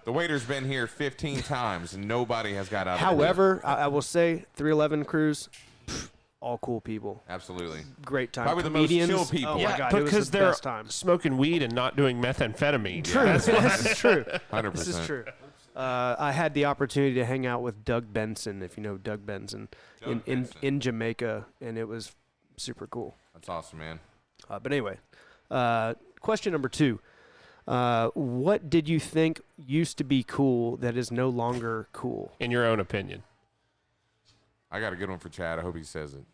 The waiter's been here 15 times and nobody has got out of the pool. However, I will say 311 cruise, all cool people, Absolutely. great time. Probably the most Comedians, chill people. Oh my Yeah, god, it was because the they're best time. smoking weed and not doing methamphetamine. True, this is true. 100%. This is true. I had the opportunity to hang out with Doug Benson, if you know Doug Benson, in Jamaica, and it was super cool. That's awesome, man. But anyway, question number 2. What did you think used to be cool that is no longer cool? In your own opinion. I got a good one for Chad. I hope he says it.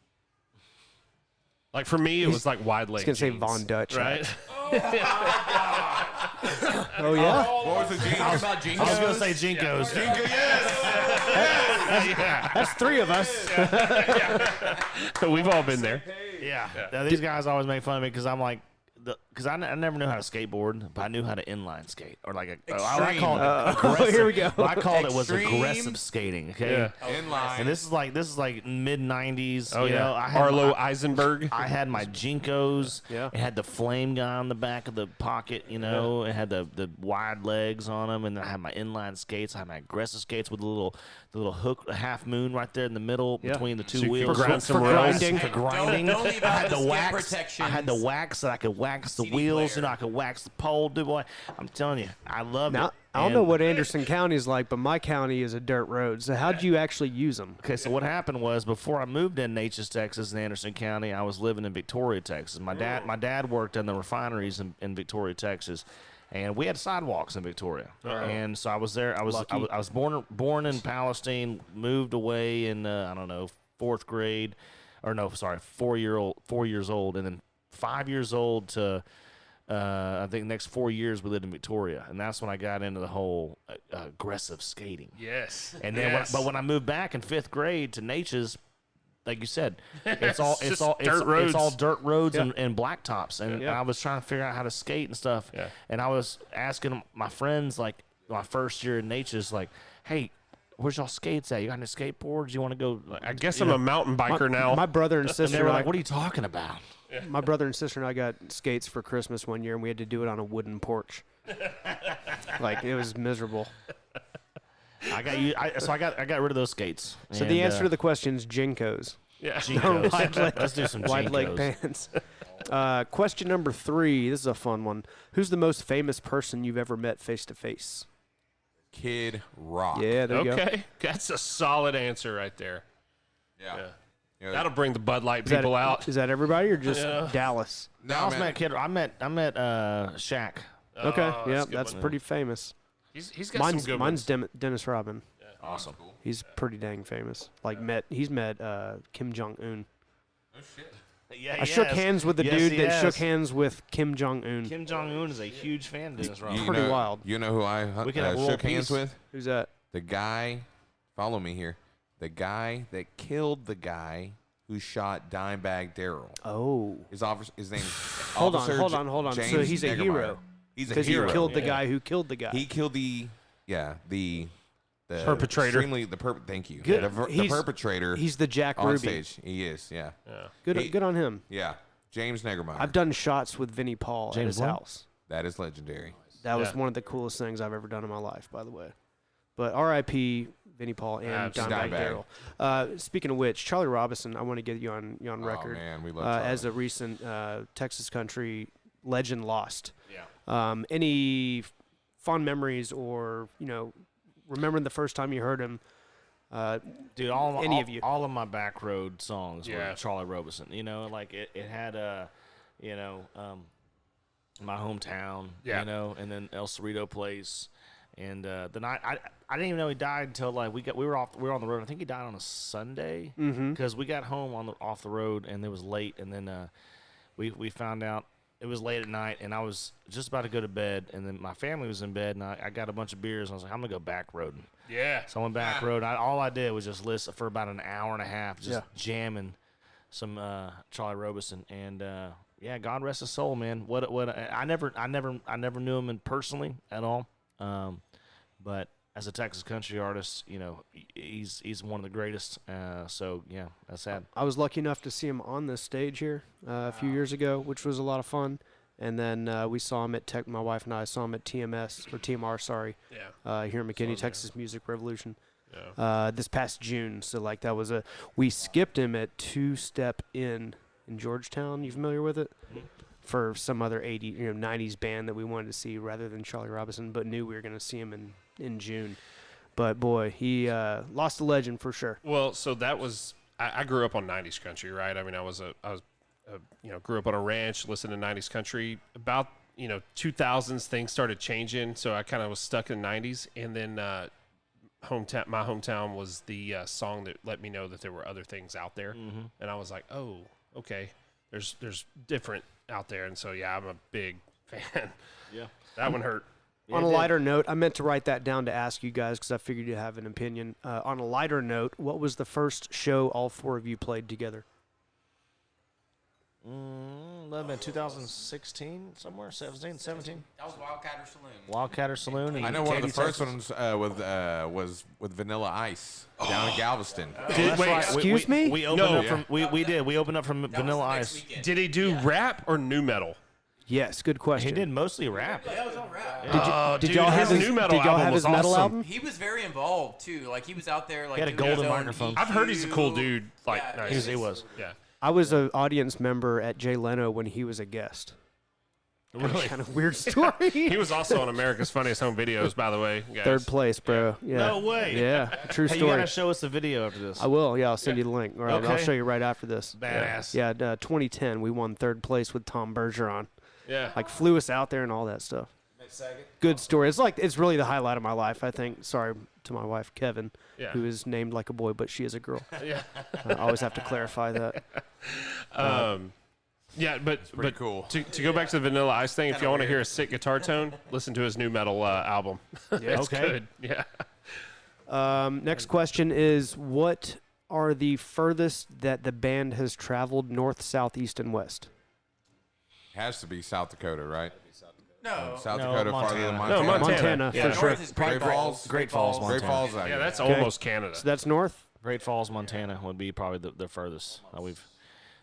Like for me, it was like wide leg. He's gonna say jeans, Von Dutch, right? Oh yeah. What was the jeans? Talk about Jinx. I was going to say Jinkos. That's 3 of us. We've all been there. Yeah. Now, these guys always make fun of me because I'm like, because I never knew how to skateboard, but I knew how to inline skate or like I called it aggressive. Here we go. What I called it was Extreme. aggressive skating. Okay. Yeah. In line. And this is like mid '90s. Oh you yeah. know, I had Arlo my- Eisenberg. I had my Jinkos. Yeah. It had the flame guy on the back of the pocket, you know. It had the wide legs on them, and then I had my inline skates. I had my aggressive skates with the little hook, a half moon right there in the middle Yeah. between the So 2 you wheels. could grind some for rails. grinding. For grinding. Don't leave I out had the the skin wax. I had the protections. wax that I could wax the CD wheels. player. You know, I could wax the pole. Dude, boy, I'm telling you, I love Now it. I don't know And- what Anderson County is like, but my county is a dirt road. So how'd you actually use them? Okay, so what happened was before I moved in Natchez, Texas, in Anderson County, I was living in Victoria, Texas. My dad worked in the refineries in Victoria, Texas, and we had sidewalks in Victoria. And so I was there. I was born in Palestine, moved away in I don't know 4th grade, or no, sorry, 4 years old, and then 5 years old to. I think the next 4 years we lived in Victoria, and that's when I got into the whole aggressive skating. Yes. And then, when I moved back in 5th grade to Natchez, like you said, it's all dirt roads and blacktops, and Yeah. I was trying to figure out how to skate and stuff. Yeah. And I was asking my friends, like my first year in Natchez, like, "Hey, where's y'all skates at? You got any skateboards? You want to go?" Like, I guess I'm a mountain biker now. My brother and and sister they were and I- like, "What are you talking about?" my brother and sister and I got skates for Christmas one year, and we had to do it on a wooden porch. Like it was miserable. I got rid of those skates. So the answer to the question is Jinkos. yeah. Jinkos. Wide leg- Let's do some Wide leg Jinkos. pants. Question number 3. This is a fun one. Who's the most famous person you've ever met face to face? Kid Rock. Yeah, there you go. Okay. That's a solid answer right there. Yeah. Yeah. You know, That'll bring the Bud Light Is that- people out. Is that everybody or just Yeah. Dallas? no, I also man. met Kid. I met Shaq. Okay, Oh, yeah, a good that's one. pretty famous. He's got Mine's some good mine's ones. Dennis Rodman. Awesome. He's pretty dang famous. Like he's met Kim Jong Un. Yeah, I shook hands with the Yes, dude he that has. shook hands with Kim Jong Un. Kim Jong Un is a huge fan of Dennis Rodman. Pretty know, wild. You know who I We can have world shook hands peace. with? Who's that? The guy, follow me here, the guy that killed the guy who shot Dimebag Darrell. Oh, His name is hold Officer on. So James he's a Negermeyer. hero He's a because he hero. killed the guy who killed the guy. He killed the Perpetrator. Thank you. Good. The He's- perpetrator. He's the Jack on Ruby. stage. He is. Yeah. Good, He- good on him. Yeah. James Negermeyer. I've done shots with Vinnie Paul at James his what? house. That is legendary. That was Yeah. one of the coolest things I've ever done in my life, by the way. But R.I.P. Vinnie Paul and Absolutely. Dimebag Darrell. Speaking of which, Charlie Robinson, I want to get you on record. man, we love Charlie. As a recent Texas country legend lost. Yeah. Any fond memories or, remembering the first time you heard him? Dude, all of my back road songs were Charlie Robinson. Like it had my hometown, and then El Cerrito Place, and the night I didn't even know he died until like we were on the road. I think he died on a Sunday because we got home off the road and it was late, and then we found out it was late at night, and I was just about to go to bed, and then my family was in bed, and I got a bunch of beers, and I was like, I'm gonna go back roading. Yeah. So I went back road. All I did was just listen for about an hour and a half, just jamming some Charlie Robinson, and God rest his soul, man. I never knew him personally at all, but as a Texas country artist, he's one of the greatest. So yeah, that's sad. I was lucky enough to see him on this stage here a few years ago, which was a lot of fun. And then we saw him at my wife and I saw him at TMR, sorry. Yeah. Here in McKinney, Texas Music Revolution. Yeah. This past June. So like that was we skipped him at Two Step in Georgetown. You familiar with it? Mm-hmm. For some other 90s band that we wanted to see rather than Charlie Robinson, but knew we were going to see him in June. But boy, he lost a legend for sure. Well, so that was I grew up on 90s country, right? I mean, I grew up on a ranch, listened to 90s country. About 2000s, things started changing, so I kind of was stuck in the 90s. And then my hometown was the song that let me know that there were other things out there, and I was like, oh, okay, there's different out there, and so I'm a big fan. Yeah, that one hurt. On a lighter note, I meant to write that down to ask you guys because I figured you'd have an opinion. On a lighter note, what was the first show all four of you played together? That would have been 2016 somewhere, 17. That was Wildcatter Saloon. Wildcatter Saloon. I know one of the first ones was with Vanilla Ice down in Galveston. Excuse me? We opened up from we did. We opened up from Vanilla Ice. Did he do rap or new metal? Yes, good question. He did mostly rap. Yeah, it was all rap. Did y'all have his new metal Did y'all album have was his metal awesome. album? He was very involved too. Like he was out there. Like He had a doing his golden own microphone. I've heard he's a cool EQ. dude. Like, Yeah, nice. He was. Yeah. I was an audience member at Jay Leno when he was a guest. Really? Kind of weird story. He was also on America's Funniest Home Videos, by the way, guys. Third place, bro. Yeah. No way. Yeah, true Hey, you story. gotta show us the video after this. I will. Yeah, I'll send you the link. All right, I'll Okay. show you right after this. Badass. Yeah, 2010, we won third place with Tom Bergeron. Yeah. Like flew us out there and all that stuff. Good story. It's really the highlight of my life, I think. Sorry to my wife, Kevin, Yeah. who is named like a boy, but she is a girl. Yeah. I always have to clarify that. Yeah, but pretty cool. To go back to the Vanilla Ice thing, if y'all want to hear a sick guitar tone, listen to his new metal album. It's Okay. good. Yeah. Next question is, what are the furthest that the band has traveled north, south, east, and west? Has to be South Dakota, right? No. South No, Dakota Montana. farther than No, Montana. Montana. For Yeah. sure. North is Great Falls. Great Falls, Great Montana. Falls. Yeah, that's Okay. almost Canada. So that's north? Great Falls, Montana would be probably the furthest that we've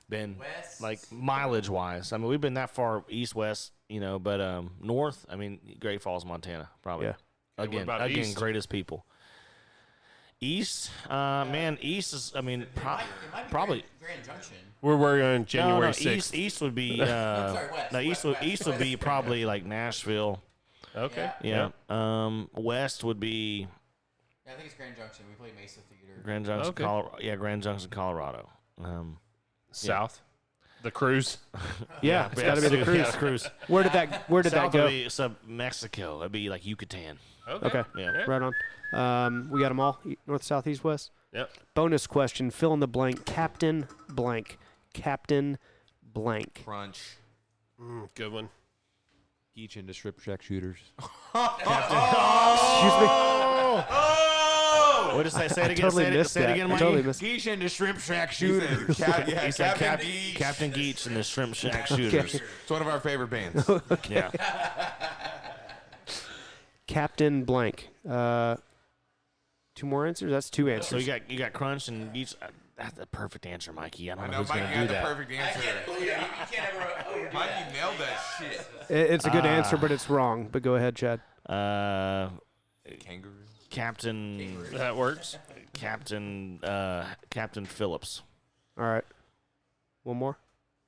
been, West. like mileage wise. I mean, we've been that far east, west, but north. I mean, Great Falls, Montana, probably. Yeah. Again, about east? greatest people. East, man, east is. I mean, It might be probably. Grand Junction. We're on January No, 6th. east would be. sorry, west. No, east would be probably like Nashville. Okay. Yeah. West would be Yeah, I think it's Grand Junction. We play Mesa Theater. Grand Junction, Okay. Colorado. Yeah, Grand Junction, Colorado. South. The cruise. Yeah, it's got to be the cruise. Yeah, cruise. Where did that South go? would be Mexico. It'd be like Yucatan. Okay, Yeah. right on. We got them all, north, south, east, west. Yep. Bonus question, fill in the blank, Captain blank. Captain blank. Crunch. Good one. Geach into strip shack shooters. Excuse me. What did I say it again? Totally say it, missed say it that. again, I Mikey. totally missed Geach into shrimp shack He shooters. said, He said Captain Geach. Captain Geach and the Shrimp Shack Shooters. It's one of our favorite bands. Yeah. Captain blank. Two more answers? That's two answers. So you got Crunch and Geach. That's the perfect answer, Mikey. I don't I know know who's Mikey gonna had do the that. perfect answer. You can't ever. Mikey nailed that shit. It's a good answer, but it's wrong. But go ahead, Chad. Kangaroo. Captain That works. Captain Phillips. All right. One more.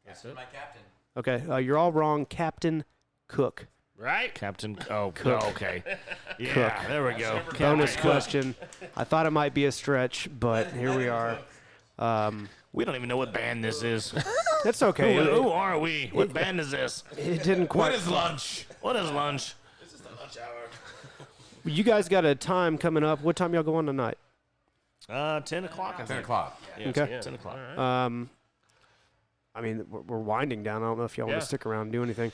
That's it. My captain. Okay. You're all wrong. Captain Cook. Right? Captain. Oh, Cook. okay. Yeah, there we go. Bonus question. I thought it might be a stretch, but here we are. We don't even know what band this is. That's okay. Who are we? What band is this? It didn't quite. What is lunch? What is lunch? You guys got a time coming up. What time y'all going tonight? 10 o'clock. 10 o'clock. Yeah, Okay. yeah, 10 o'clock. I mean, we're winding down. I don't know if y'all want Yeah. to stick around and do anything.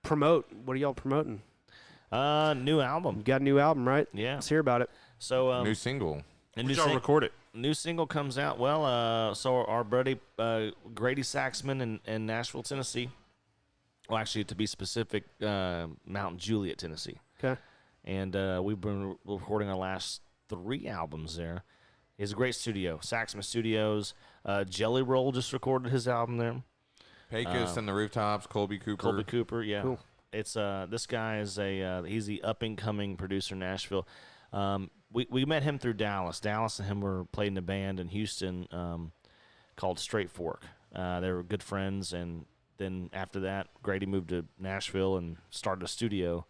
Promote. What are y'all promoting? New album. You got a new album, right? Yeah. Let's hear about it. So New single. a Did y'all record it? new single comes out. Well, so our buddy Grady Saxman in Nashville, Tennessee. Well, actually, to be specific, Mount Juliet, Tennessee. Okay. And we've been recording our last 3 albums there. It's a great studio. Saxman Studios. Jelly Roll just recorded his album there. Pecos and the Rooftops, Colby Cooper. Colby Cooper, yeah. Cool. It's this guy is he's the up and coming producer in Nashville. We met him through Dallas. Dallas and him were played in a band in Houston called Straight Fork. They were good friends, and then after that, Grady moved to Nashville and started a studio.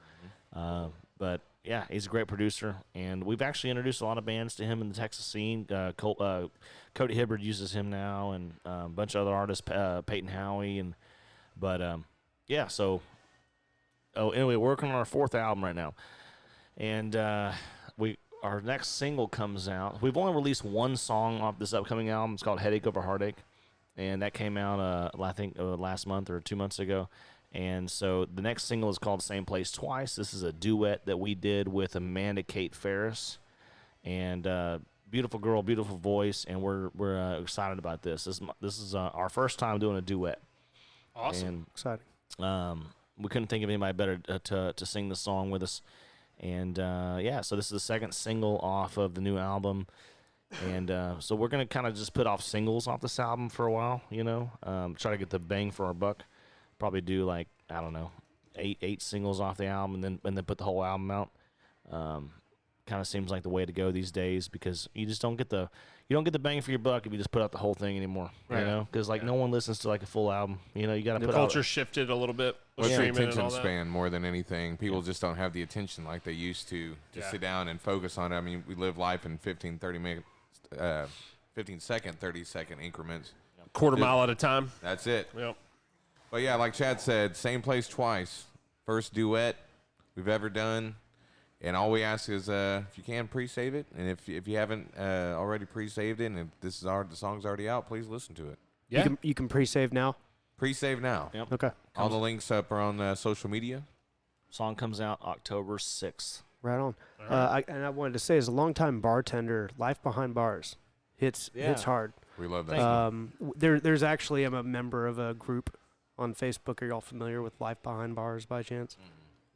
But yeah, he's a great producer, and we've actually introduced a lot of bands to him in the Texas scene. Cody Hibbard uses him now, and a bunch of other artists, Peyton Howie, yeah. So, anyway, we're working on our 4th album right now, and our next single comes out. We've only released 1 song off this upcoming album. It's called "Headache Over Heartache," and that came out I think last month or 2 months ago. And so the next single is called "Same Place Twice." This is a duet that we did with Amanda Kate Ferris, and beautiful girl, beautiful voice, and we're excited about this. This is our first time doing a duet. Awesome. Exciting. And we couldn't think of anybody better to sing the song with us. And yeah, so this is the 2nd single off of the new album. And so we're gonna kind of just put off singles off this album for a while, try to get the bang for our buck. Probably do like, I don't know, eight singles off the album and then put the whole album out. Kind of seems like the way to go these days, because you just don't get the bang for your buck if you just put out the whole thing anymore. Right. You know, because no one listens to like a full album. You got to The put culture out. shifted a little bit with What's the streaming and all attention that. span more than anything? People just don't have the attention like they used to sit down and focus on it. I mean, we live life in 15 second, 30-second increments. Quarter mile at a time. That's it. Yep. But yeah, like Chad said, Same Place Twice. First duet we've ever done. And all we ask is if you can pre-save it. And if you haven't already pre-saved it, and if the song's already out, please listen to it. Yeah. You can pre-save now. Pre-save now. Yep. Okay. All the links up are on social media. Song comes out October 6th. Right on. I wanted to say, as a longtime bartender, life behind bars hits hard. We love that. There's actually, I'm a member of a group on Facebook. Are y'all familiar with Life Behind Bars by chance?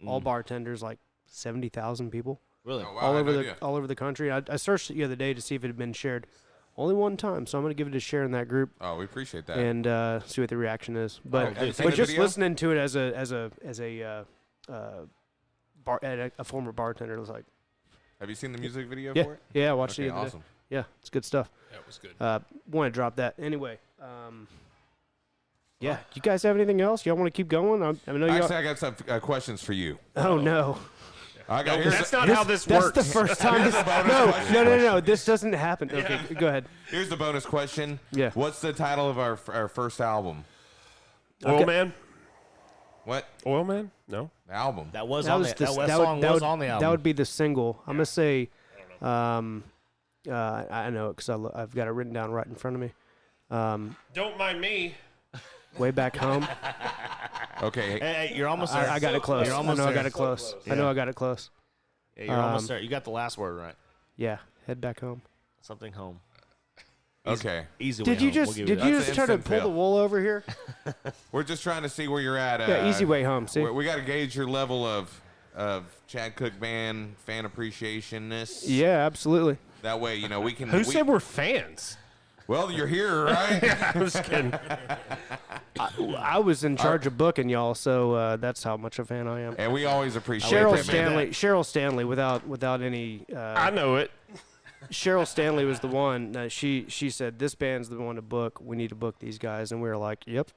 All bartenders, like 70,000 people, Really? Oh, wow, all I had over no the idea. all over the country. I searched it the other day to see if it had been shared. Only one time, so I'm going to give it a share in that group Oh, we appreciate that. and see what the reaction is. But have you seen but the just video? listening to it as a former bartender, it was like, Have you seen the music video yeah, for it? yeah, I watched Okay, it the other day. awesome. Yeah, it's good stuff. That was good. Want to drop that anyway. Yeah, you guys have anything else? Y'all want to keep going? I know you. Actually, I got some questions for you. Oh no. I got That's not how this works. That's the first time. No. This doesn't happen. Okay, go ahead. Here's the bonus question. Yeah. What's the title of our first album? Oil Okay. Man? What? Oil Man? No. The album. That was That on was the, the, that, that song would, that was would, on the album. That would be the single. I'm gonna say, I know it because I've got it written down right in front of me. Don't mind me. Way back home. Okay. Hey, you're almost there. I got it close. You're I almost know I there. got it close. I know I got it close. Yeah, you're almost there. You got the last word right. Yeah, head back home. Something home. Okay. Easy way Did you home. We'll just give you did that. you That's just an try to instant pull the fail. wool over here? We're just trying to see where you're at. Yeah, easy way home. See. We got to gauge your level of Chad Cooke Band fan appreciationness. Yeah, absolutely. That way, we can. Who said we're fans? Well, you're here, right? I'm just kidding. I was in charge of booking y'all, so that's how much a fan I am. And we always appreciate Cheryl that, man. Stanley, without any. I know it. Cheryl Stanley was the one. She said this band's the one to book. We need to book these guys, and we were like, yep.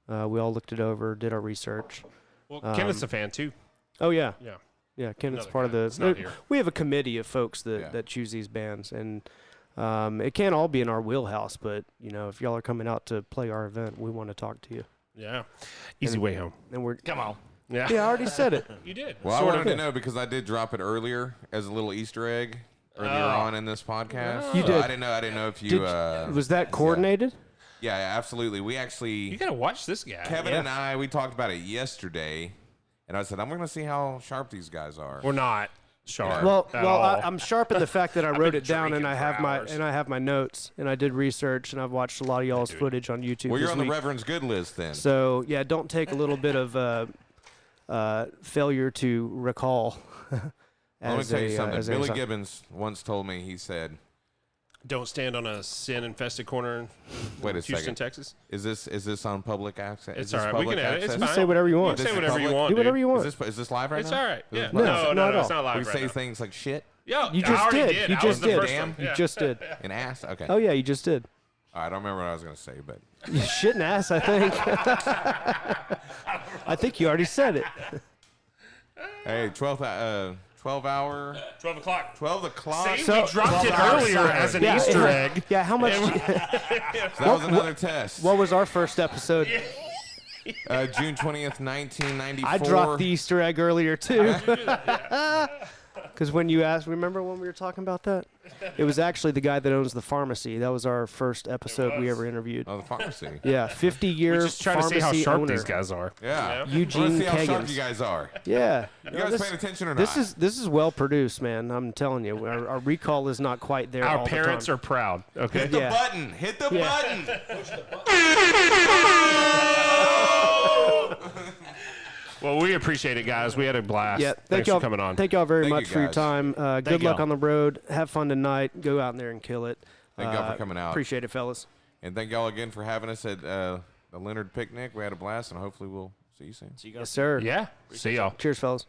We all looked it over, did our research. Well, Kenneth's a fan too. Oh yeah, Yeah. Kenneth's Another part of guy the. that's not here. We have a committee of folks that, Yeah. that choose these bands, and it can't all be in our wheelhouse. But if y'all are coming out to play our event, we want to talk to you. Yeah. Easy way home. And we're Come on. Yeah. yeah, I already said it. You did. Well, I Sort of. wanted to know because I did drop it earlier as a little Easter egg earlier on in this podcast. You So did. I didn't know if you. Was that coordinated? Yeah, absolutely. We actually. You got to watch this guy. Kevin and I, we talked about it yesterday, and I said, I'm going to see how sharp these guys are. We're not sharp. Well, at all. I'm sharp in the fact that I wrote it down and drinking I for have my notes and I did research and I've watched a lot of y'all's footage on YouTube. Well, you're this on the week. Reverend's good list then. So yeah, don't take a little bit of failure to recall. Let me tell you something. as a Billy result. Gibbons once told me, he said, Don't stand on a sin-infested corner in wait a Houston, second. Texas. Is this on public access? It's Is this all right. We public can edit it. It's access? fine. Say whatever you You want. can This say is whatever you public? want, Do whatever dude. you want. Is this live right It's now? all right. Yeah. No, No, not at it's all. not live We right say now. things like shit Yo, You I just already did. You I just was the did. first Damn. one. You Yeah. just did. and ass. Okay. Oh yeah, you just did. I don't remember what I was going to say, but Shit and ass, I think. I think you already said it. hey, 12 hour, 12 o'clock. 12 o'clock. See, So- we dropped it 12-hour earlier siren. as an Easter egg. Yeah, how much? That was another test. What was our first episode? June 20th, 1994. I dropped the Easter egg earlier too. Because when you asked, remember when we were talking about that? It was actually the guy that owns the pharmacy. That was our first episode we ever interviewed. Oh, the pharmacy. Yeah, 50-year We're just trying to pharmacy see how sharp owner. these guys are. Yeah. Eugene Let's see how sharp Kagan's. you guys are. Yeah. You guys paying attention or This not? is well produced, man. I'm telling you, our recall is not quite there. Our all parents the time. are proud. Okay. Hit the Yeah. button. Hit the Yeah. button. Well, we appreciate it, guys. We had a blast. Yeah, Thanks y'all for coming on. Thank y'all very Thank much you, for your guys. time. Good luck y'all. on the road. Have fun tonight. Go out there and kill it. Thank y'all for coming out. Appreciate it, fellas. And thank y'all again for having us at the Leonard Picnic. We had a blast, and hopefully we'll see you soon. So you guys Yes, sir. Yeah. See y'all. Cheers, fellas.